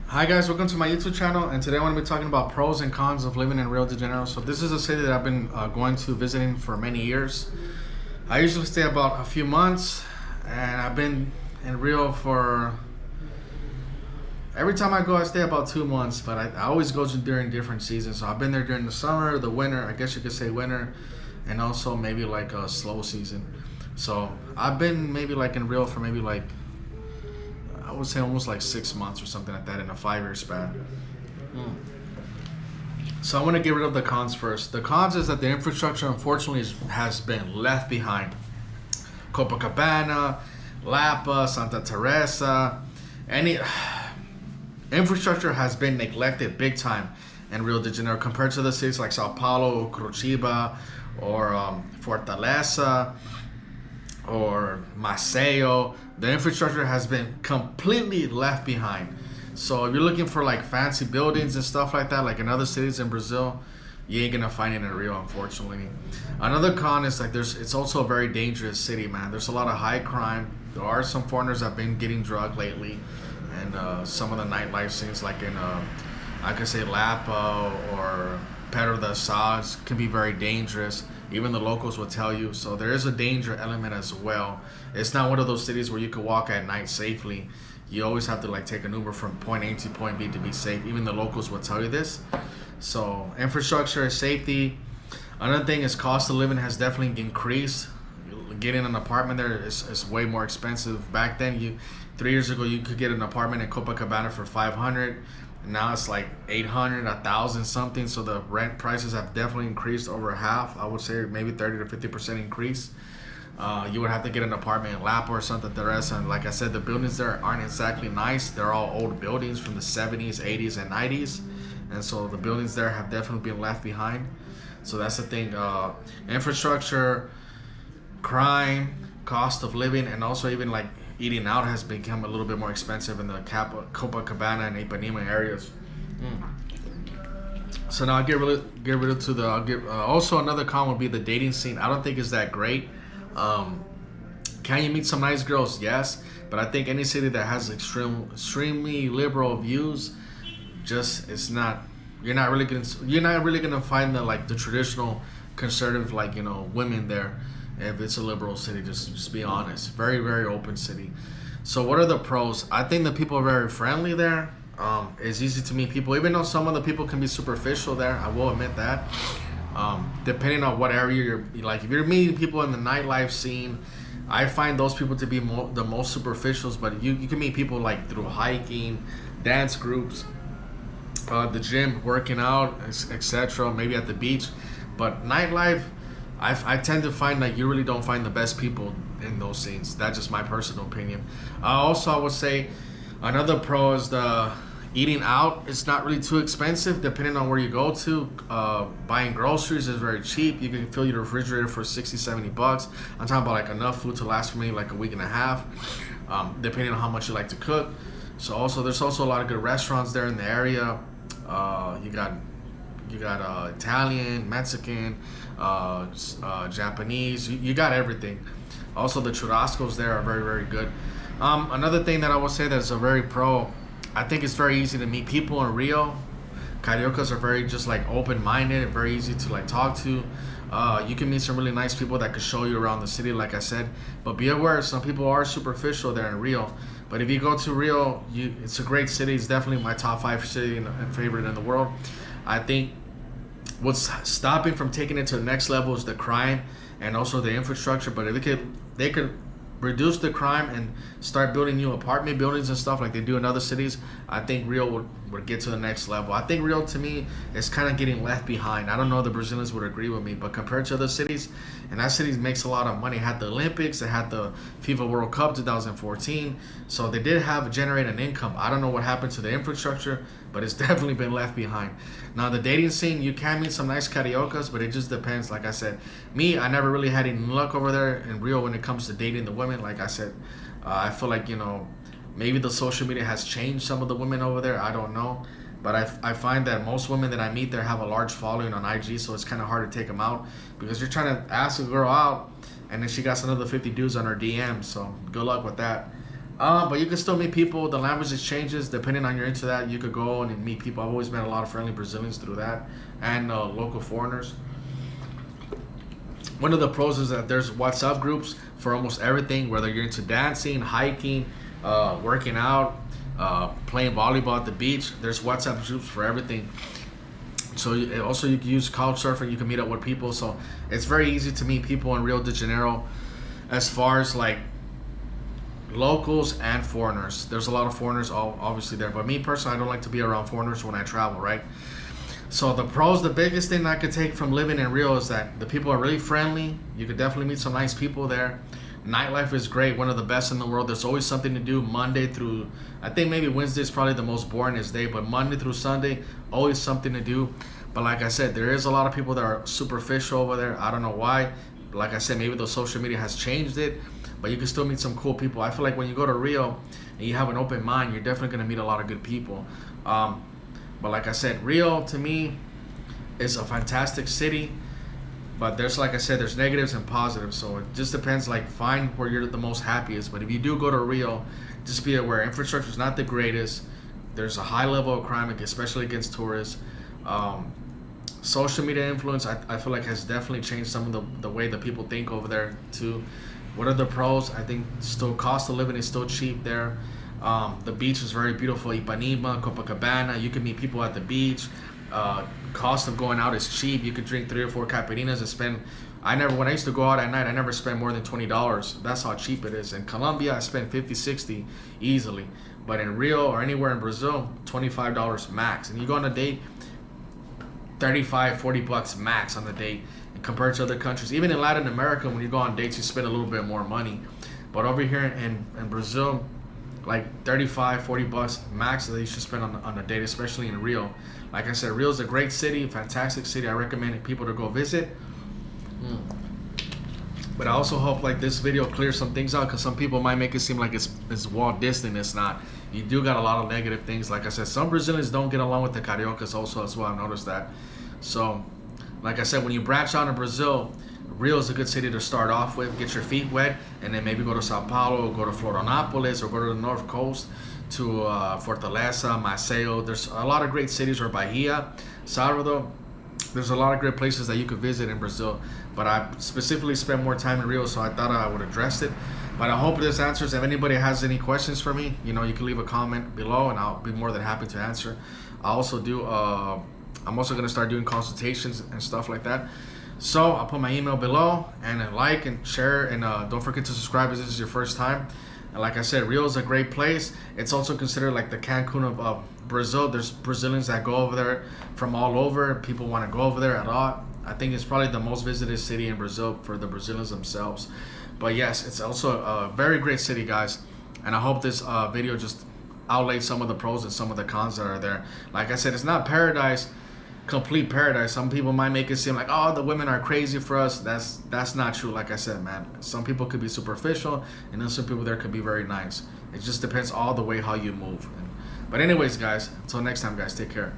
Hi guys, welcome to my YouTube channel, and today I want to be talking about pros and cons of living in Rio de Janeiro. So this is a city that I've been going to visiting for many years. I usually stay about a few months, and I've been in Rio for, every time I go I stay about 2 months, but I always go during different seasons. So I've been there during the summer, the winter, I guess you could say winter, and also maybe like a slow season. So I've been maybe like in Rio for maybe like, I would say almost like 6 months or something like that in a 5 year span. So I want to get rid of the cons first. The cons is that the infrastructure unfortunately has been left behind. Copacabana, Lapa, Santa Teresa, any infrastructure has been neglected big time in Rio de Janeiro compared to the cities like Sao Paulo, Curitiba, or Fortaleza, or Maceió. The infrastructure has been completely left behind. So if you're looking for like fancy buildings and stuff like that, like in other cities in Brazil, you ain't gonna find it in Rio, unfortunately. Another con is like it's also a very dangerous city, man. There's a lot of high crime. There are some foreigners that have been getting drugged lately, and some of the nightlife scenes, like in I could say Lapa or Pedro das Sales, can be very dangerous. Even the locals will tell you. So there is a danger element as well. It's not one of those cities where you could walk at night safely. You always have to like take an Uber from point A to point B to be safe. Even the locals will tell you this. So infrastructure, safety. Another thing is cost of living has definitely increased. Getting an apartment there is way more expensive. Back then, 3 years ago, you could get an apartment in Copacabana for 500. Now it's like 800, 1,000 something. So the rent prices have definitely increased over half. I would say maybe 30 to 50% increase. You would have to get an apartment in Lapa or Santa Teresa. And like I said, the buildings there aren't exactly nice. They're all old buildings from the 70s, 80s, and 90s. And so the buildings there have definitely been left behind. So that's the thing. Infrastructure, crime, cost of living, and also even like eating out has become a little bit more expensive in the Copacabana and Ipanema areas. So now I'll get rid of to the. Also another con would be the dating scene. I don't think it's that great. Can you meet some nice girls? Yes, but I think any city that has extremely liberal views, just it's not. You're not really gonna find the traditional conservative women there. If it's a liberal city, just be honest. Very, very open city. So what are the pros? I think the people are very friendly there. It's easy to meet people, even though some of the people can be superficial there. I will admit that. Depending on what area you're like, if you're meeting people in the nightlife scene, I find those people to be the most superficials. But you can meet people like through hiking, dance groups, the gym, working out, etc. Maybe at the beach. But nightlife, I tend to find that you really don't find the best people in those scenes. That's just my personal opinion. Also, I would say another pro is the eating out. It's not really too expensive depending on where you go to. Buying groceries is very cheap. You can fill your refrigerator for 60, 70 bucks. I'm talking about like enough food to last for me like a week and a half, depending on how much you like to cook. So there's also a lot of good restaurants there in the area. You got Italian, Mexican, Japanese. You got everything. Also, the churrascos there are very, very good. Another thing that I will say that is a very pro, I think it's very easy to meet people in Rio. Cariocas are very just like open-minded, very easy to like talk to. You can meet some really nice people that could show you around the city, like I said. But be aware, some people are superficial there in Rio. But if you go to Rio, it's a great city. It's definitely my top 5 city and favorite in the world. I think what's stopping from taking it to the next level is the crime and also the infrastructure. But if they could reduce the crime and start building new apartment buildings and stuff like they do in other cities, I think Rio would get to the next level. I think Rio, to me, is kind of getting left behind. I don't know if the Brazilians would agree with me, but compared to other cities, and that city makes a lot of money. It had the Olympics, it had the FIFA World Cup 2014, so they did generate an income. I don't know what happened to the infrastructure, but it's definitely been left behind. Now the dating scene, you can meet some nice cariocas, but it just depends. Like I said, I never really had any luck over there in Rio when it comes to dating the women. Like I said, I feel like maybe the social media has changed some of the women over there. I don't know, but I find that most women that I meet there have a large following on IG, so it's kind of hard to take them out because you're trying to ask a girl out and then she got another 50 dudes on her DM. So good luck with that. But you can still meet people. The language changes depending on you're into that. You could go and meet people. I've always met a lot of friendly Brazilians through that, and local foreigners. One of the pros is that there's WhatsApp groups for almost everything, whether you're into dancing, hiking, working out, playing volleyball at the beach. There's WhatsApp groups for everything. So also you can use couch surfing. You can meet up with people. So it's very easy to meet people in Rio de Janeiro, as far as like locals and foreigners. There's a lot of foreigners obviously there, but me personally, I don't like to be around foreigners when I travel, right? So the pros, the biggest thing I could take from living in Rio is that the people are really friendly. You could definitely meet some nice people there. Nightlife is great, one of the best in the world. There's always something to do Monday through, I think maybe Wednesday is probably the most boringest day, but Monday through Sunday, always something to do. But like I said, there is a lot of people that are superficial over there. I don't know why. Like I said, maybe the social media has changed it, but you can still meet some cool people. I feel like when you go to Rio and you have an open mind, you're definitely going to meet a lot of good people. But like I said, Rio to me is a fantastic city. But there's, like I said, there's negatives and positives. So it just depends, like, find where you're the most happiest. But if you do go to Rio, just be aware, infrastructure is not the greatest. There's a high level of crime, especially against tourists. Social media influence, I feel like, has definitely changed some of the way that people think over there too. What are the pros? I think still cost of living is still cheap there. The beach is very beautiful. Ipanema, Copacabana. You can meet people at the beach. Cost of going out is cheap. You could drink 3 or 4 caipirinhas and spend. When I used to go out at night, I never spent more than $20. That's how cheap it is. In Colombia, I spent 50, 60 easily. But in Rio or anywhere in Brazil, $25 max. And you go on a date, 35, 40 bucks max on the date. And compared to other countries, even in Latin America, when you go on dates, you spend a little bit more money. But over here in Brazil, like 35, 40 bucks max that you should spend on a date, especially in Rio. Like I said, Rio is a great city, fantastic city. I recommend people to go visit. But I also hope like this video clears some things out, because some people might make it seem like it's Walt Disney. It's not. You do got a lot of negative things. Like I said, some Brazilians don't get along with the Cariocas also as well. I've noticed that. So, like I said, when you branch out in Brazil, Rio is a good city to start off with. Get your feet wet, and then maybe go to Sao Paulo, go to Florianopolis, or go to the North Coast to Fortaleza, Maceió. There's a lot of great cities, or Bahia, Salvador. There's a lot of great places that you could visit in Brazil. But I specifically spent more time in Rio, so I thought I would address it. But I hope this answers. If anybody has any questions for me, you can leave a comment below, and I'll be more than happy to answer. I also do. I'm also gonna start doing consultations and stuff like that. So I'll put my email below, and like and share, and don't forget to subscribe if this is your first time. And like I said, Rio is a great place. It's also considered like the Cancun of Brazil. There's Brazilians that go over there from all over. People want to go over there a lot. I think it's probably the most visited city in Brazil for the Brazilians themselves. But yes, it's also a very great city, guys. And I hope this video just outlays some of the pros and some of the cons that are there. Like I said, it's not paradise, complete paradise. Some people might make it seem like, oh, the women are crazy for us. That's not true. Like I said, man, some people could be superficial, and then some people there could be very nice. It just depends all the way how you move. But anyways, guys, until next time, guys, take care.